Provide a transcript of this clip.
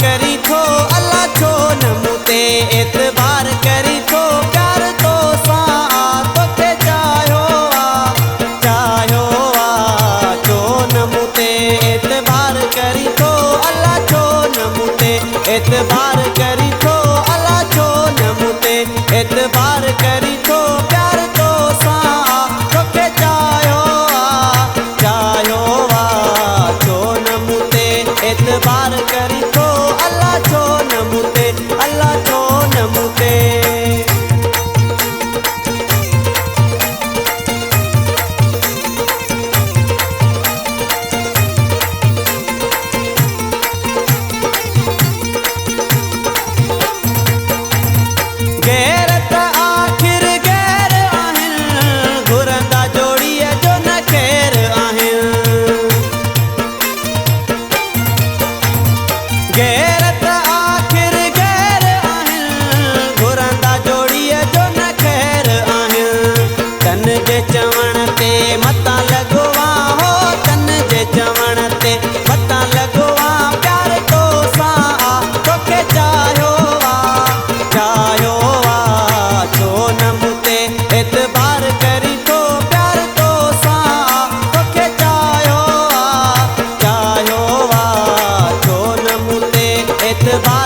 करी थो अल्लाह छो न मूं ते एतबार करी थो प्यार तो सां तोखे चाहियो आ छो न मूं ते एतबार करी थो अल्लाह छो न मूं ते एतबार करी थो अल्लाह छो न मूं ते एतबार करी थो प्यार तो सां तोखे चाहियो आ छो न मूं ते एतबार करी थो अल्लाह छो न मूं ते अल्लाह छो न मूं ते गैरत आखिर गैर आहिनि घुरंदा जोड़ीअ जो न ख़ैर आहिनि गैरत आखिर गैर आहिनि घुरंदा जोड़ीअ जो न ख़ैर आहिनि तन जे चवण ते मतां लॻवा हो तन जे चवण ते मतां लॻवा प्यार तो सां तोखे चाहियो आ छो न मूं ते एतबार करी थो प्यार तो सां तोखे चाहियो आ छो न मूं ते एतबार